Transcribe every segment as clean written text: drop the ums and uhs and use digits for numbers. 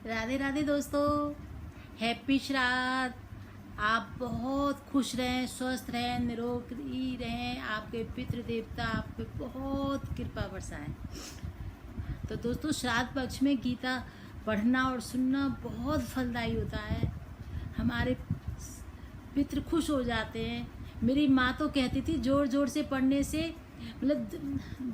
राधे राधे दोस्तों, हैप्पी श्राद्ध। आप बहुत खुश रहें, स्वस्थ रहें, निरोगी रहें। आपके पितृ देवता आप पे बहुत कृपा बरसाएं। तो दोस्तों, श्राद्ध पक्ष में गीता पढ़ना और सुनना बहुत फलदायी होता है। हमारे पितृ खुश हो जाते हैं। मेरी माँ तो कहती थी जोर जोर से पढ़ने से मतलब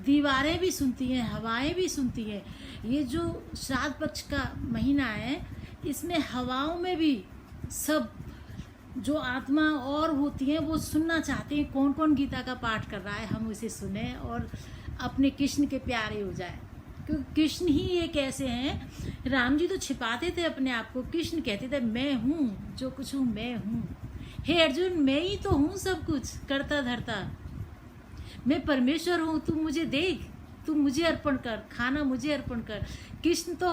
दीवारें भी सुनती हैं, हवाएं भी सुनती हैं। ये जो श्राद्ध पक्ष का महीना है, इसमें हवाओं में भी सब जो आत्मा और होती हैं वो सुनना चाहती हैं कौन कौन गीता का पाठ कर रहा है, हम उसे सुने और अपने कृष्ण के प्यारे हो जाए। क्योंकि कृष्ण ही एक ऐसे हैं, राम जी तो छिपाते थे अपने आप को, कृष्ण कहते थे मैं हूँ, जो कुछ हूँ मैं हूँ। हे अर्जुन, मैं ही तो हूँ सब कुछ करता धरता। मैं परमेश्वर हूँ, तू मुझे देख, तू मुझे अर्पण कर, खाना मुझे अर्पण कर। कृष्ण तो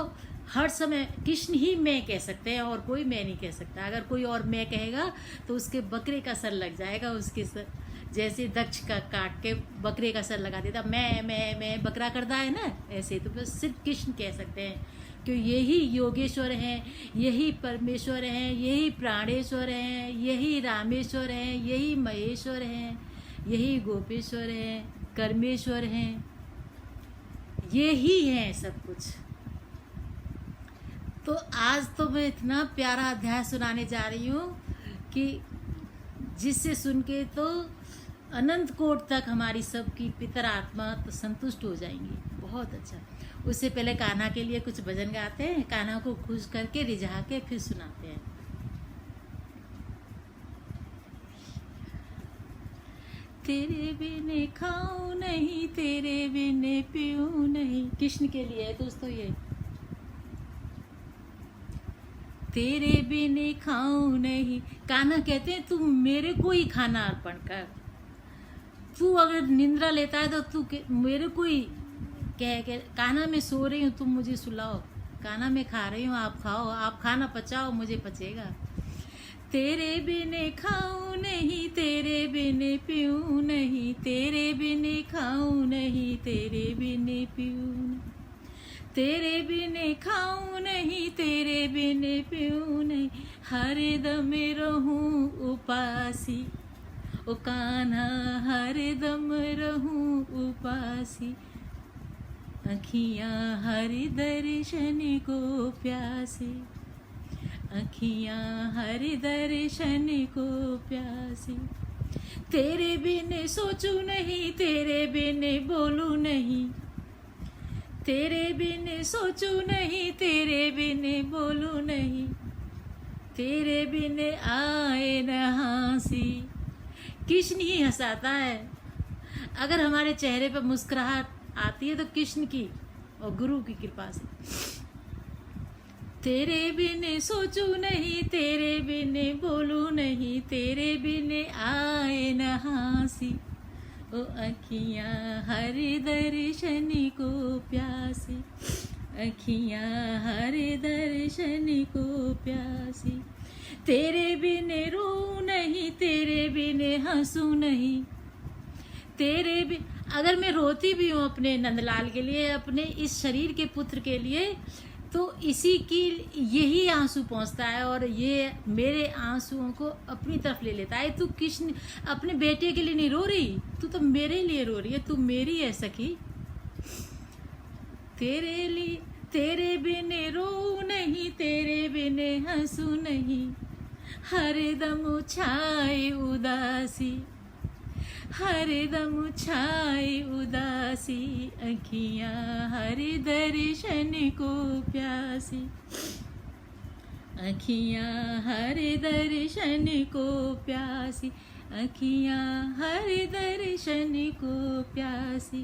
हर समय कृष्ण ही मैं कह सकते हैं और कोई मैं नहीं कह सकता। अगर कोई और मैं कहेगा तो उसके बकरे का सर लग जाएगा उसके सर। जैसे दक्ष का काट के बकरे का सर लगा देता, मैं बकरा करता है ना, ऐसे तो बस सिर्फ कृष्ण कह सकते हैं। क्यों यही योगेश्वर हैं, यही परमेश्वर हैं, यही प्राणेश्वर हैं, यही रामेश्वर हैं, यही महेश्वर हैं, यही गोपेश्वर हैं, कर्मेश्वर हैं, यही हैं सब कुछ। तो आज तो मैं इतना प्यारा अध्याय सुनाने जा रही हूँ कि जिससे सुन के तो अनंत कोट तक हमारी सबकी पितर आत्मा तो संतुष्ट हो जाएंगी। बहुत अच्छा। उससे पहले कान्हा के लिए कुछ भजन गाते हैं, कान्हा को खुश करके रिझा के फिर सुनाते हैं। तेरे बिने खाऊं नहीं, तेरे बिने पीऊं नहीं। कृष्ण के लिए है दोस्तों ये। तेरे बिने खाऊं नहीं, कान्हा कहते हैं तू मेरे को ही खाना अर्पण कर। तू अगर निंद्रा लेता है तो तू मेरे को ही कह के, कान्हा मैं सो रही हूँ तुम मुझे सुलाओ, कान्हा मैं खा रही हूँ आप खाओ, आप खाना पचाओ मुझे पचेगा। तेरे बिने खाऊं नहीं, तेरे बिने पीऊं नहीं, तेरे बिने खाऊं नहीं, तेरे बिने पीऊं नहीं, तेरे बिने खाऊं नहीं, तेरे बिने पीऊं नहीं, हर दम रहूं उपासी। ओ कान्हा हर दम रहूं उपासी, अखियां हर दर्शन को प्यासी, अखियां हर दर्शन को प्यासी। तेरे बिन सोचू नहीं, तेरे बिन बोलू नहीं, तेरे बिन सोचू नहीं, तेरे बिन बोलू नहीं, तेरे बिन आए न हंसी। कृष्ण ही हंसाता है। अगर हमारे चेहरे पर मुस्कुराहट आती है तो कृष्ण की और गुरु की कृपा से। तेरे बिन सोचू नहीं, तेरे बिन बोलू नहीं, तेरे बिन आए न हंसी। ओ अखियां हर दर्शन को प्यासी, अखियां हर दर्शन को प्यासी। तेरे बिन रो नहीं, तेरे बिन हंसू नहीं, तेरे बिन। अगर मैं रोती भी हूँ अपने नंदलाल के लिए, अपने इस शरीर के पुत्र के लिए, तो इसी की यही आंसू पहुँचता है और ये मेरे आंसुओं को अपनी तरफ ले लेता है। तू कृष्ण अपने बेटे के लिए नहीं रो रही, तू तो मेरे लिए रो रही है, तू मेरी है सखी। तेरे लिए तेरे बिन रो नहीं, तेरे बिन हंसू नहीं, हर दम छाए उदासी, हर दम छाए उदासी, अखियां हर दर्शन को प्यासी, अखियां हर दर्शन को प्यासी, अखियां हर दर्शन को प्यासी।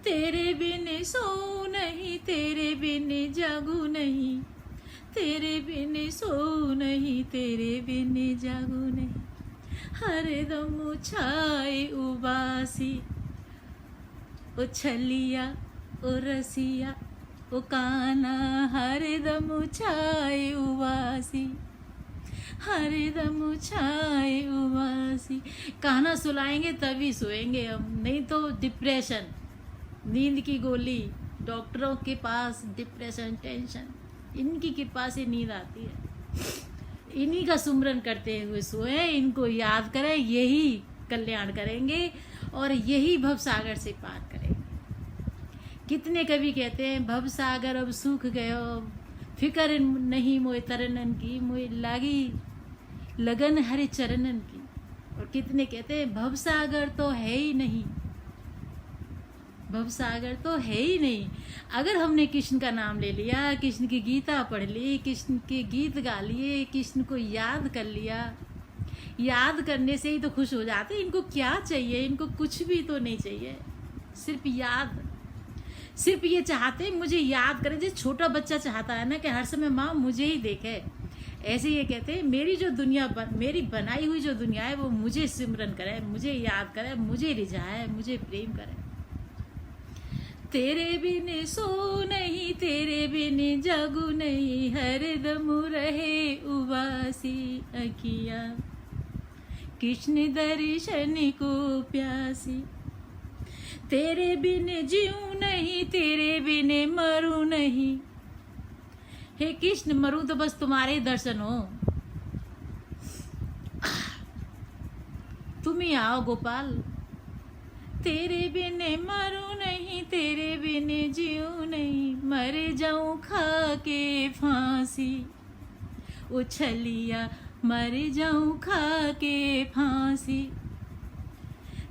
तेरे बिन सो नहीं, तेरे बिन जागू नहीं, तेरे बिन सो नहीं, तेरे बिन जागू नहीं, हर दम छाए उबासी। ओ छलिया ओ रसिया ओ कान्हा हर दम छाए उबासी, हर दम छाए उबासी। कान्हा सुलाएंगे तभी सोएंगे हम, नहीं तो डिप्रेशन, नींद की गोली, डॉक्टरों के पास डिप्रेशन, टेंशन। इनकी कृपा से नींद आती है। इन्हीं का सुमरन करते हुए सोए, इनको याद करें, यही कल्याण करेंगे और यही भव सागर से पार करेंगे। कितने कवि कहते हैं, भव सागर अब सूख गयो, फिकर नहीं मोए तरनन की, मोए लागी लगन हरे चरणन की। और कितने कहते हैं, भव सागर तो है ही नहीं, भव सागर तो है ही नहीं। अगर हमने कृष्ण का नाम ले लिया, कृष्ण की गीता पढ़ ली, कृष्ण के गीत गा लिए, कृष्ण को याद कर लिया, याद करने से ही तो खुश हो जाते। इनको क्या चाहिए, इनको कुछ भी तो नहीं चाहिए, सिर्फ याद, सिर्फ ये चाहते मुझे याद करें। जैसे छोटा बच्चा चाहता है ना कि हर समय माँ मुझे ही देखे, ऐसे ये कहते हैं मेरी जो दुनिया मेरी बनाई हुई जो दुनिया है वो मुझे सिमरन करे, मुझे याद करे, मुझे रिझाए, मुझे प्रेम करे। तेरे बिन सो नहीं, तेरे बिन जगू नहीं, हरदम रहे उबासी अखियाँ, कृष्ण दर्शन को प्यासी। तेरे बिन जीऊं नहीं, तेरे बिन मरूं नहीं। हे कृष्ण, मरूं तो बस तुम्हारे ही दर्शन हो, तुम ही आओ गोपाल। तेरे बिन मरूं नहीं, तेरे बिन जीऊं नहीं, मर जाऊं खा के फांसी, उछलिया मर जाऊं खा के फांसी।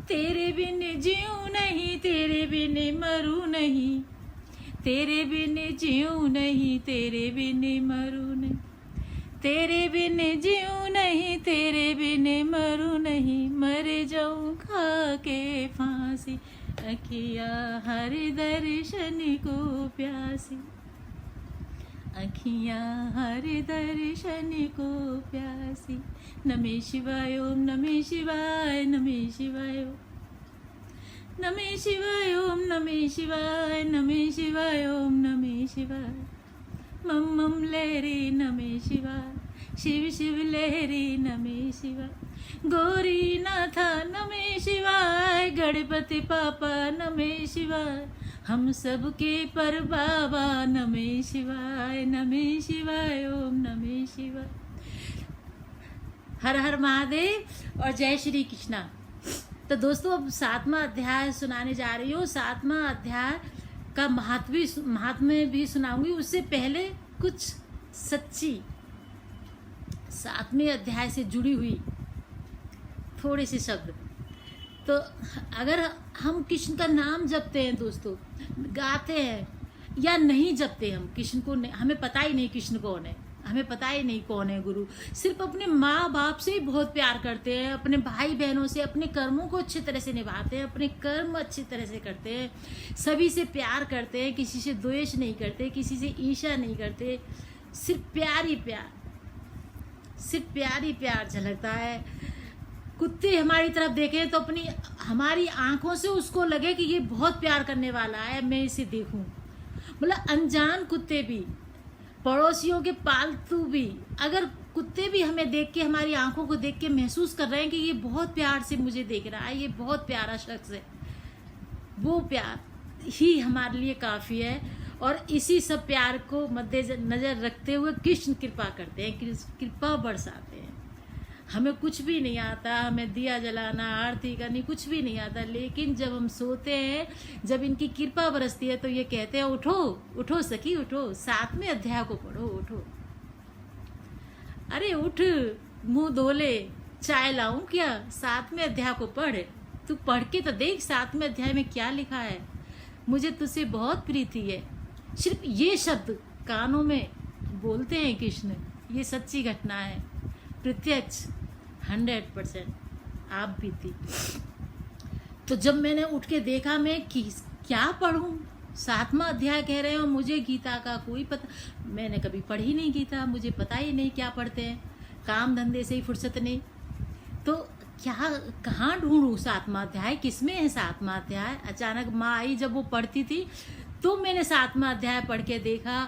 तेरे बिन जीऊं नहीं, तेरे बिन मरूं नहीं, तेरे बिन जीऊं नहीं, तेरे बिन मरूं नहीं। तेरे बिन जीऊं नहीं, तेरे बिन मरूं नहीं, मर जाऊं खा के फांसी, अखिया हर दर्शन को प्यासी, अखियाँ हर दर्शन को प्यासी। नमः शिवाय ओम नमः शिवाय, नमः शिवाय ओम नमः शिवाय ओम नमः शिवाय, नमः शिवाय ओम नमः शिवाय। मम मम लहरी नमः शिवाय, शिव शिव लहरी नमः शिवाय। गौरी नाथा नमः शिवाय, गणपति पापा नमः शिवाय, हम सबके पर बाबा नमः शिवाय, नमः शिवाय ओम नमः शिवाय। हर हर महादेव और जय श्री कृष्णा। तो दोस्तों, अब 7वां अध्याय सुनाने जा रही हूँ। 7वां अध्याय का महात्म्य भी सुनाऊंगी। उससे पहले कुछ सच्ची 7वें अध्याय से जुड़ी हुई थोड़े से शब्द। तो अगर हम कृष्ण का नाम जपते हैं दोस्तों, गाते हैं या नहीं जपते, हम कृष्ण को हमें पता ही नहीं कृष्ण कौन है, हमें पता ही नहीं कौन है गुरु। सिर्फ अपने माँ बाप से ही बहुत प्यार करते हैं, अपने भाई बहनों से, अपने कर्मों को अच्छी तरह से निभाते हैं, अपने कर्म अच्छी तरह से करते हैं, सभी से प्यार करते हैं, किसी से द्वेष नहीं करते, किसी से ईर्ष्या नहीं करते, सिर्फ प्यार ही प्यार, सिर्फ प्यार ही प्यार झलकता है। कुत्ते हमारी तरफ देखें तो अपनी हमारी आंखों से उसको लगे कि ये बहुत प्यार करने वाला है, मैं इसे देखूं। मतलब अनजान कुत्ते भी, पड़ोसियों के पालतू भी, अगर कुत्ते भी हमें देख के, हमारी आंखों को देख के महसूस कर रहे हैं कि ये बहुत प्यार से मुझे देख रहा है, ये बहुत प्यारा शख्स है, वो प्यार ही हमारे लिए काफ़ी है। और इसी सब प्यार को मद्देनजर रखते हुए कृष्ण कृपा करते हैं, कृपा बरसाते हैं। हमें कुछ भी नहीं आता, हमें दिया जलाना, आरती करनी, कुछ भी नहीं आता, लेकिन जब हम सोते हैं, जब इनकी कृपा बरसती है तो ये कहते हैं उठो उठो सखी उठो, 7वें अध्याय को पढ़ो, उठो, अरे उठ, मुंह धो ले, चाय लाऊं क्या, 7वें अध्याय को पढ़, तू पढ़ के तो देख 7वें अध्याय में क्या लिखा है। मुझे तुझसे बहुत प्रीति है, सिर्फ ये शब्द कानों में बोलते हैं कृष्ण। ये सच्ची घटना है, प्रत्यक्ष 100% आप भी थी। तो जब मैंने उठ के देखा, मैं क्या पढ़ूं, 7वां अध्याय कह रहे हो, मुझे गीता का कोई पता, मैंने कभी पढ़ी नहीं गीता, मुझे पता ही नहीं क्या पढ़ते हैं, काम धंधे से ही फुर्सत नहीं। तो क्या, कहाँ ढूंढूं 7वां अध्याय, किसमें है 7वां अध्याय। अचानक माँ आई, जब वो पढ़ती थी तो मैंने 7वां अध्याय पढ़ के देखा,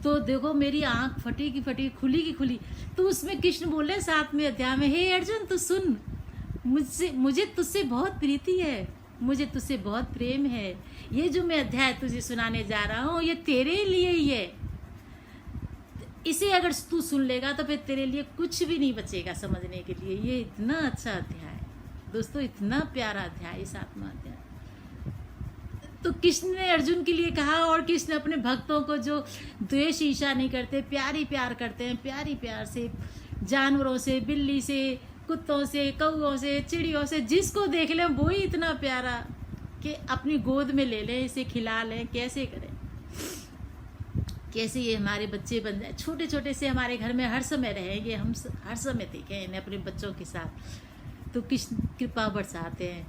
तो देखो मेरी आंख फटी की फटी, खुली की खुली। तो उसमें कृष्ण बोले 7वें अध्याय में, हे अर्जुन तू सुन, मुझे तुझसे बहुत प्रीति है, मुझे तुझसे बहुत प्रेम है, ये जो मैं अध्याय तुझे सुनाने जा रहा हूँ ये तेरे लिए ही है, इसे अगर तू सुन लेगा तो फिर तेरे लिए कुछ भी नहीं बचेगा समझने के लिए। ये इतना अच्छा अध्याय है दोस्तों, इतना प्यारा अध्याय, 7वां अध्याय। तो कृष्ण ने अर्जुन के लिए कहा, और कृष्ण अपने भक्तों को जो द्वेष ईर्ष्या नहीं करते, प्यारी प्यार करते हैं, प्यारी प्यार से जानवरों से, बिल्ली से, कुत्तों से, कौओं से, चिड़ियों से, जिसको देख लें वो ही इतना प्यारा कि अपनी गोद में ले लें, इसे खिला लें। कैसे करें, कैसे ये हमारे बच्चे बन जाए, छोटे छोटे से हमारे घर में हर समय रहेंगे, हम हर समय देखें इन्हें अपने बच्चों के साथ। तो कृष्ण कृपा बरसाते हैं।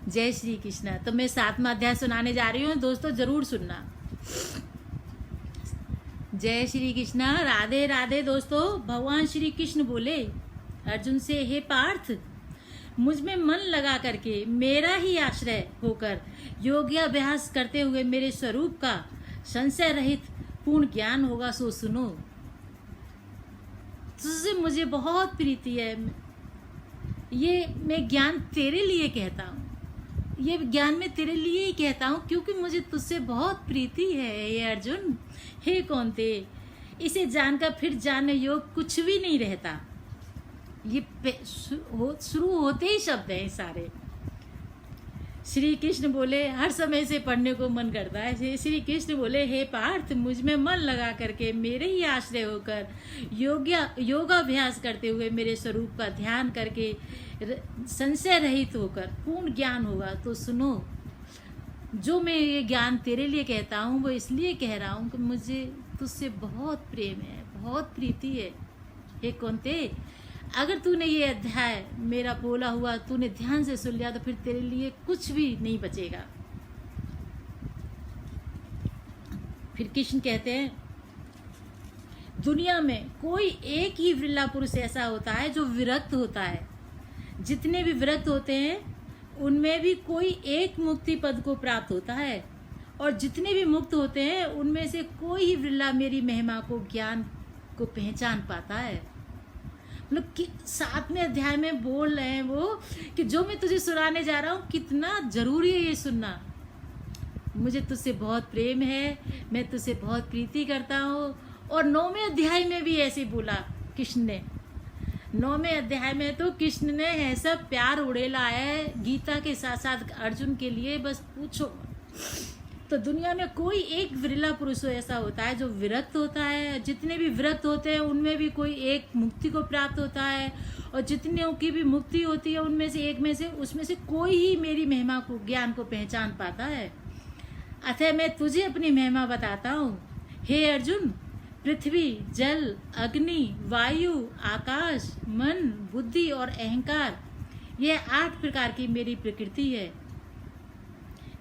जय श्री कृष्ण। तो मैं 7वां अध्याय सुनाने जा रही हूँ दोस्तों, जरूर सुनना। जय श्री कृष्ण, राधे राधे दोस्तों। भगवान श्री कृष्ण बोले अर्जुन से, हे पार्थ, मुझ में मन लगा करके मेरा ही आश्रय होकर योगाभ्यास करते हुए मेरे स्वरूप का संशय रहित पूर्ण ज्ञान होगा, सो सुनो। तुझसे मुझे बहुत प्रीति है, ये मैं ज्ञान तेरे लिए कहता हूँ, ये ज्ञान मैं तेरे लिए ही कहता हूँ क्योंकि मुझे तुझसे बहुत प्रीति है। ये अर्जुन, हे कौन्ते, इसे जानकर फिर जानने योग कुछ भी नहीं रहता। ये शुरू होते ही शब्द हैं सारे। श्री कृष्ण बोले, हर समय से पढ़ने को मन करता है। श्री कृष्ण बोले, हे पार्थ, मुझ में मन लगा करके मेरे ही आश्रय होकर योगाभ्यास करते हुए मेरे स्वरूप का ध्यान करके संशय रहित होकर पूर्ण ज्ञान होगा। तो सुनो, जो मैं ये ज्ञान तेरे लिए कहता हूँ वो इसलिए कह रहा हूँ कि मुझे तुझसे बहुत प्रेम है, बहुत प्रीति है। हे कौन्ते, अगर तूने ये अध्याय मेरा बोला हुआ तूने ध्यान से सुन लिया तो फिर तेरे लिए कुछ भी नहीं बचेगा। फिर कृष्ण कहते हैं, दुनिया में कोई एक ही विरला पुरुष ऐसा होता है जो विरक्त होता है। जितने भी विरक्त होते हैं उनमें भी कोई एक मुक्ति पद को प्राप्त होता है, और जितने भी मुक्त होते हैं उनमें से कोई ही विरला मेरी महिमा को, ज्ञान को पहचान पाता है। मतलब 7वें अध्याय में बोल रहे हैं वो कि जो मैं तुझे सुनाने जा रहा हूँ कितना जरूरी है ये सुनना। मुझे तुझसे बहुत प्रेम है, मैं तुझसे बहुत प्रीति करता हूँ। और 9वें अध्याय में भी ऐसे बोला कृष्ण ने। 9वें अध्याय में तो कृष्ण ने ऐसा प्यार उड़ेला है गीता के साथ साथ अर्जुन के लिए, बस पूछो। तो दुनिया में कोई एक विरला पुरुष ऐसा होता है जो विरक्त होता है। जितने भी विरक्त होते हैं उनमें भी कोई एक मुक्ति को प्राप्त होता है, और जितने की भी मुक्ति होती है उनमें से एक में से उसमें से कोई ही मेरी महिमा को, ज्ञान को पहचान पाता है। अतः मैं तुझे अपनी महिमा बताता हूँ। हे अर्जुन, पृथ्वी, जल, अग्नि, वायु, आकाश, मन, बुद्धि और अहंकार, यह 8 प्रकार की मेरी प्रकृति है।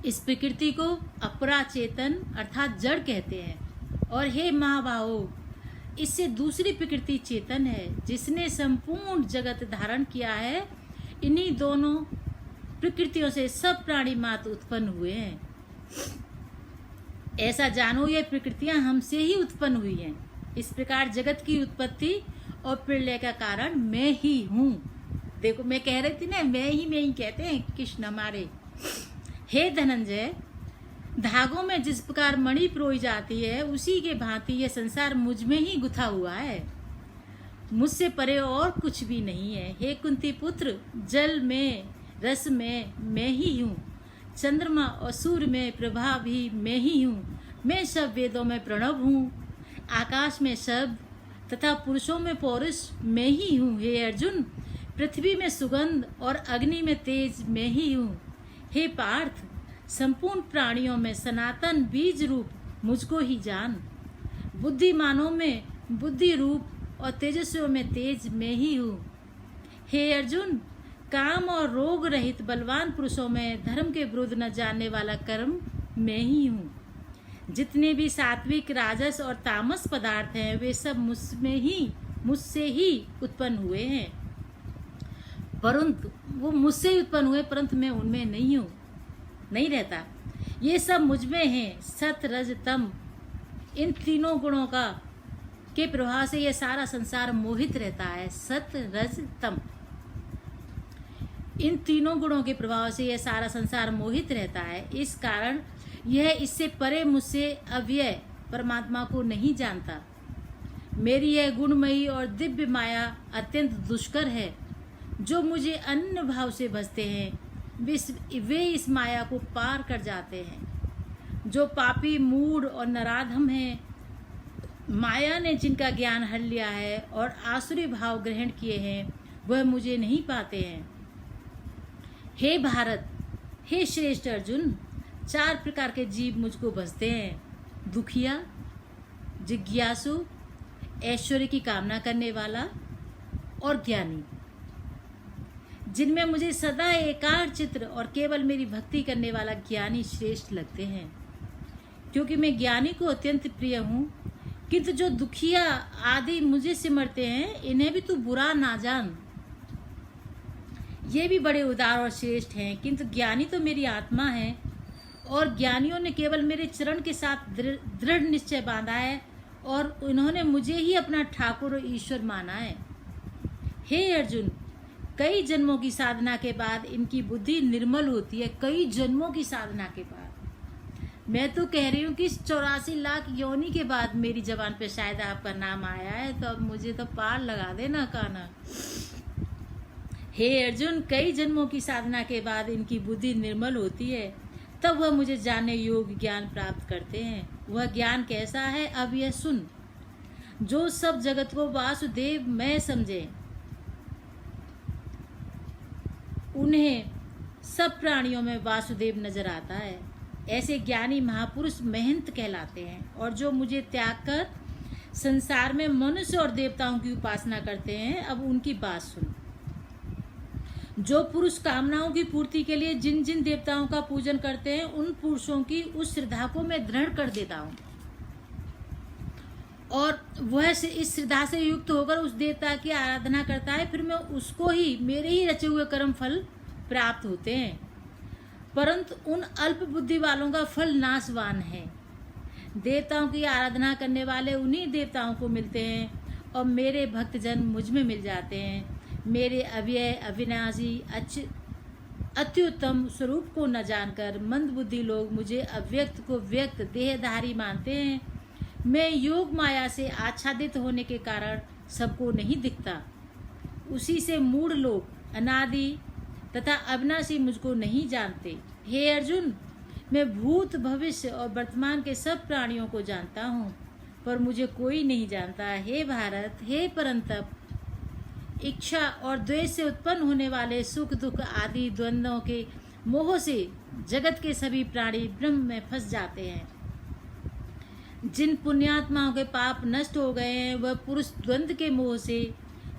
इस प्रकृति को अपरा चेतन अर्थात जड़ कहते हैं। और हे महाबाहो, इससे दूसरी प्रकृति चेतन है जिसने संपूर्ण जगत धारण किया है। इन्हीं दोनों प्रकृतियों से सब प्राणी मात्र उत्पन्न हुए हैं। ऐसा जानो, ये प्रकृतियां हमसे ही उत्पन्न हुई हैं। इस प्रकार जगत की उत्पत्ति और प्रलय का कारण मैं ही हूँ। देखो, मैं कह रही थी ना, मैं ही कहते हैं कृष्ण हमारे। हे धनंजय, धागों में जिस प्रकार मणि पिरोई जाती है उसी के भांति यह संसार मुझ में ही गुथा हुआ है, मुझसे परे और कुछ भी नहीं है। हे कुंती पुत्र, जल में, रस में मैं ही हूँ, चंद्रमा और सूर्य में प्रभा भी मैं ही हूँ। मैं सब वेदों में प्रणव हूँ, आकाश में शब्द तथा पुरुषों में पौरुष मैं ही हूँ। हे अर्जुन, पृथ्वी में सुगंध और अग्नि में तेज मैं ही हूँ। हे पार्थ, संपूर्ण प्राणियों में सनातन बीज रूप मुझको ही जान। बुद्धिमानों में बुद्धि रूप और तेजस्वियों में तेज मैं ही हूँ। हे अर्जुन, काम और रोग रहित बलवान पुरुषों में धर्म के विरुद्ध न जानने वाला कर्म मैं ही हूँ। जितने भी सात्विक, राजस और तामस पदार्थ हैं वे सब मुझसे ही उत्पन्न हुए हैं, परंतु वो मुझसे ही उत्पन्न हुए, परंतु मैं उनमें नहीं हूँ, नहीं रहता। ये सब मुझ में हैं। सत, रज, तम, इन तीनों गुणों के प्रभाव से ये सारा संसार मोहित रहता है। सत, रज, तम, इन तीनों गुणों के प्रभाव से यह सारा संसार मोहित रहता है। इस कारण यह इससे परे मुझसे अव्यय परमात्मा को नहीं जानता। मेरी यह गुणमयी और दिव्य माया अत्यंत दुष्कर है। जो मुझे अन्य भाव से भजते हैं वे इस माया को पार कर जाते हैं। जो पापी, मूढ़ और नराधम हैं, माया ने जिनका ज्ञान हर लिया है और आसुरी भाव ग्रहण किए हैं, वह मुझे नहीं पाते हैं। हे भारत, हे श्रेष्ठ अर्जुन, 4 प्रकार के जीव मुझको भजते हैं: दुखिया, जिज्ञासु, ऐश्वर्य की कामना करने वाला और ज्ञानी। जिनमें मुझे सदा एकाग्र चित्र और केवल मेरी भक्ति करने वाला ज्ञानी श्रेष्ठ लगते हैं, क्योंकि मैं ज्ञानी को अत्यंत प्रिय हूँ। किंतु जो दुखिया आदि मुझे सिमरते हैं, इन्हें भी तू बुरा ना जान। ये भी बड़े उदार और श्रेष्ठ हैं, किंतु ज्ञानी तो मेरी आत्मा है और ज्ञानियों ने केवल मेरे चरण के साथ दृढ़ निश्चय बांधा है और उन्होंने मुझे ही अपना ठाकुर और ईश्वर माना है। हे अर्जुन, कई जन्मों की साधना के बाद इनकी बुद्धि निर्मल होती है। कई जन्मों की साधना के बाद, मैं तो कह रही हूँ कि 84 लाख योनि के बाद मेरी जबान पे शायद आपका नाम आया है, तो अब मुझे तो पार लगा देना काना। हे अर्जुन, कई जन्मों की साधना के बाद इनकी बुद्धि निर्मल होती है, तब वह मुझे जानने योग्य ज्ञान प्राप्त करते हैं। वह ज्ञान कैसा है, अब यह सुन। जो सब जगत को वासुदेव मैं समझे, उन्हें सब प्राणियों में वासुदेव नजर आता है, ऐसे ज्ञानी महापुरुष महंत कहलाते हैं। और जो मुझे त्याग कर संसार में मनुष्य और देवताओं की उपासना करते हैं, अब उनकी बात सुन। जो पुरुष कामनाओं की पूर्ति के लिए जिन जिन देवताओं का पूजन करते हैं, उन पुरुषों की उस श्रद्धा को मैं दृढ़ कर देता हूँ और वह इस श्रद्धा से युक्त होकर उस देवता की आराधना करता है, फिर मैं उसको ही, मेरे ही रचे हुए कर्म फल प्राप्त होते हैं। परंतु उन अल्प बुद्धि वालों का फल नाशवान है। देवताओं की आराधना करने वाले उन्हीं देवताओं को मिलते हैं और मेरे भक्तजन मुझ में मिल जाते हैं। मेरे अव्यय, अविनाशी, अत्युत्तम स्वरूप को न जानकर मंद बुद्धि लोग मुझे अव्यक्त को व्यक्त, देहधारी मानते हैं। मैं योग माया से आच्छादित होने के कारण सबको नहीं दिखता। उसी से मूढ़ लोग अनादि तथा अविनाशी मुझको नहीं जानते। हे अर्जुन, मैं भूत, भविष्य और वर्तमान के सब प्राणियों को जानता हूँ, पर मुझे कोई नहीं जानता। हे भारत, हे परंतप, इच्छा और द्वेष से उत्पन्न होने वाले सुख दुख आदि द्वंद्वों के मोह से जगत के सभी प्राणी ब्रह्म में फंस जाते हैं। जिन पुण्यात्माओं के पाप नष्ट हो गए हैं, वह पुरुष द्वंद्व के मोह से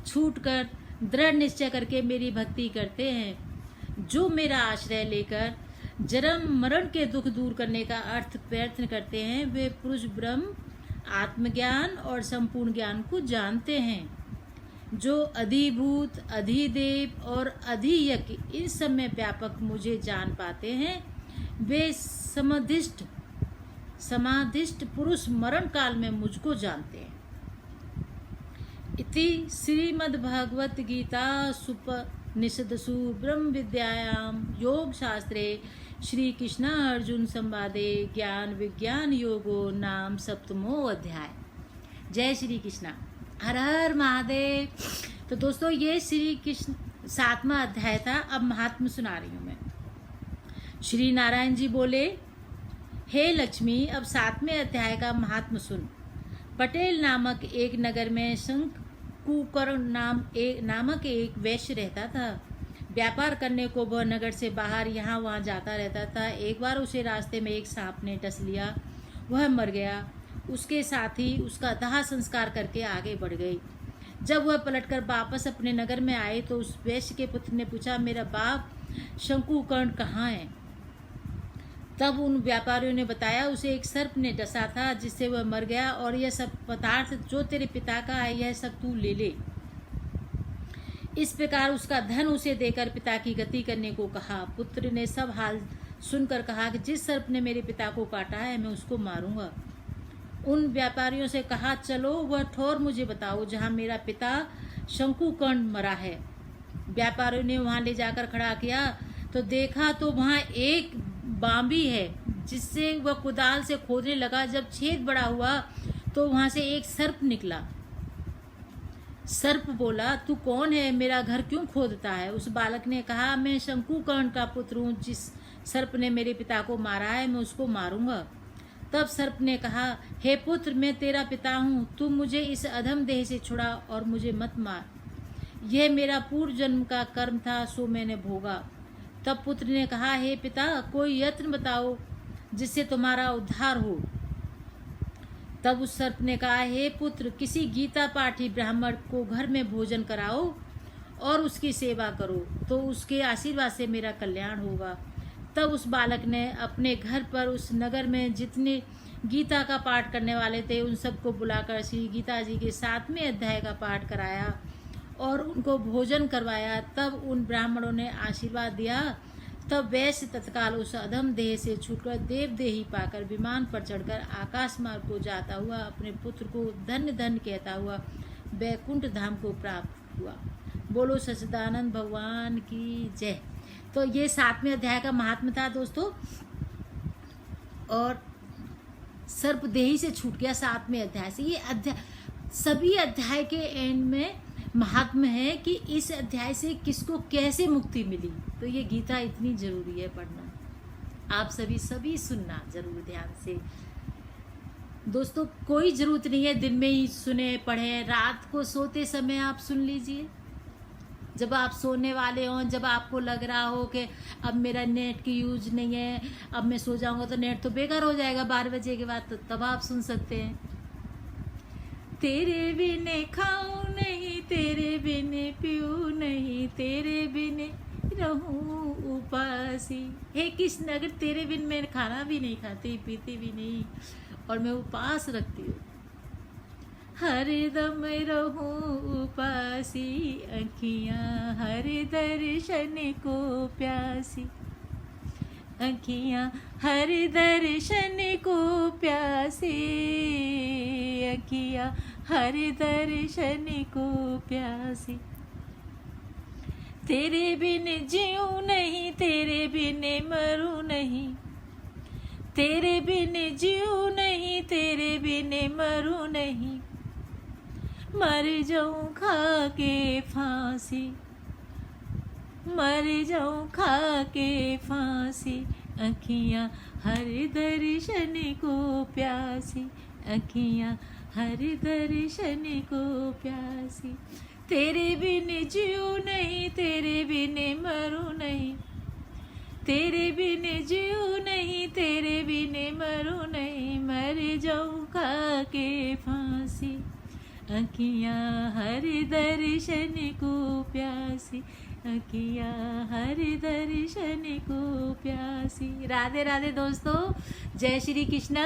छूटकर दृढ़ निश्चय करके मेरी भक्ति करते हैं। जो मेरा आश्रय लेकर जन्म मरण के दुख दूर करने का अर्थ प्रयत्न करते हैं, वे पुरुष ब्रह्म, आत्मज्ञान और संपूर्ण ज्ञान को जानते हैं। जो अधिभूत, अधिदेव और अधियज्ञ इन सब में व्यापक मुझे जान पाते हैं, वे समाधिष्ट पुरुष मरण काल में मुझको जानते हैं। इति श्रीमद्भगवत गीता सुपनिषदसु ब्रह्म विद्यायाम योग शास्त्रे श्री कृष्ण अर्जुन संवादे ज्ञान विज्ञान योगो नाम सप्तमो अध्याय। जय श्री कृष्णा, हर हर महादेव। तो दोस्तों, ये श्री कृष्ण 7वां अध्याय था। अब महात्म सुना रही हूँ मैं। श्री नारायण जी बोले, हे लक्ष्मी, अब 7वें अध्याय का महात्म सुन। पटेल नामक एक नगर में शंकुकर्ण नामक एक वैश्य रहता था। व्यापार करने को वह नगर से बाहर यहाँ वहाँ जाता रहता था। एक बार उसे रास्ते में एक सांप ने डस लिया, वह मर गया। उसके साथ ही उसका दाह संस्कार करके आगे बढ़ गई। जब वह पलटकर वापस अपने नगर में आए तो उस वैश्य के पुत्र ने पूछा, मेरा बाप शंकुकर्ण कहाँ है? तब उन व्यापारियों ने बताया, उसे एक सर्प ने डसा था जिससे वह मर गया, और यह सब पदार्थ जो तेरे पिता का है, यह सब तू ले ले। इस प्रकार उसका धन उसे देकर पिता की गति करने को कहा। पुत्र ने सब हाल सुनकर कहा कि जिस सर्प ने मेरे पिता को काटा है, मैं उसको मारूंगा। उन व्यापारियों से कहा, चलो वह ठोर मुझे बताओ जहाँ मेरा पिता शंकुकर्ण मरा है। व्यापारियों ने वहाँ ले जाकर खड़ा किया तो देखा तो वहाँ एक बांबी है, जिससे वह कुदाल से खोदने लगा। जब छेद बड़ा हुआ तो वहाँ से एक सर्प निकला सर्प बोला, तू कौन है, मेरा घर क्यों खोदता है? उस बालक ने कहा, मैं शंकुकर्ण का पुत्र हूँ, जिस सर्प ने मेरे पिता को मारा है मैं उसको मारूंगा। तब सर्प ने कहा, हे पुत्र, मैं तेरा पिता हूँ, तू मुझे इस अधम देह से छुड़ा और मुझे मत मार। यह मेरा पूर्व जन्म का कर्म था, सो मैंने भोगा। तब पुत्र ने कहा, हे पिता, कोई यत्न बताओ जिससे तुम्हारा उद्धार हो। तब उस सर्प ने कहा, हे पुत्र, किसी गीता पाठी ब्राह्मण को घर में भोजन कराओ और उसकी सेवा करो, तो उसके आशीर्वाद से मेरा कल्याण होगा। तब उस बालक ने अपने घर पर उस नगर में जितने गीता का पाठ करने वाले थे उन सबको बुलाकर श्री गीता जी के 7वें अध्याय का पाठ कराया और उनको भोजन करवाया। तब उन ब्राह्मणों ने आशीर्वाद दिया। तब वैश्य तत्काल उस अधम देह से छूटकर देव देही पाकर विमान पर चढ़कर आकाश मार्ग को जाता हुआ अपने पुत्र को धन्य धन्य कहता हुआ बैकुंठ धाम को प्राप्त हुआ। बोलो सच्चिदानंद भगवान की जय। तो ये 7वें अध्याय का महात्म्य था दोस्तों। और सर्प देही से छूट गया 7वें अध्याय से। ये अध्याय, सभी अध्याय के एंड में महात्म्य है कि इस अध्याय से किसको कैसे मुक्ति मिली। तो ये गीता इतनी जरूरी है पढ़ना। आप सभी सुनना जरूर ध्यान से दोस्तों। कोई जरूरत नहीं है दिन में ही सुने पढ़े, रात को सोते समय आप सुन लीजिए। जब आप सोने वाले हों, जब आपको लग रहा हो कि अब मेरा नेट की यूज नहीं है, अब मैं सो जाऊंगा तो नेट तो बेकार हो जाएगा 12 बजे के बाद, तो तब आप सुन सकते हैं। तेरे बिने खाऊं नहीं, तेरे बिने पीऊं नहीं, तेरे बिने रहूं उपासी। हे कृष्ण, अगर तेरे बिन मैं खाना भी नहीं खाती, पीती भी नहीं और मैं उपास रखती हूँ, हरदम रहूं उपासी, अखियां हर दर्शन को प्यासी, अखियां हर दर्शन को प्यासी, अखियां हर दर्शन को प्यासी। तेरे बिन जीऊं नहीं, तेरे बिन मरूं नहीं, तेरे बिन जीऊं नहीं, तेरे बिन मरूं नहीं, मर जाऊं खा के फांसी, मर जाऊं खा के फांसी, अखियां हर दर्शन को प्यासी, अखियां हर दर्शन को प्यासी। तेरे बिन जीऊं नहीं, तेरे बिन मरूं नहीं, तेरे बिन जीऊं नहीं, तेरे बिन मरूं नहीं, मर जाऊं खा के फांसी, अखियां हर दर्शन को प्यासी, अखियां हर दर्शन को प्यासी। राधे राधे दोस्तों, जय श्री कृष्णा।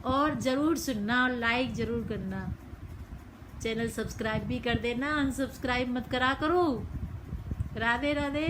और ज़रूर सुनना और लाइक ज़रूर करना, चैनल सब्सक्राइब भी कर देना, अनसब्सक्राइब मत करा करो। राधे राधे।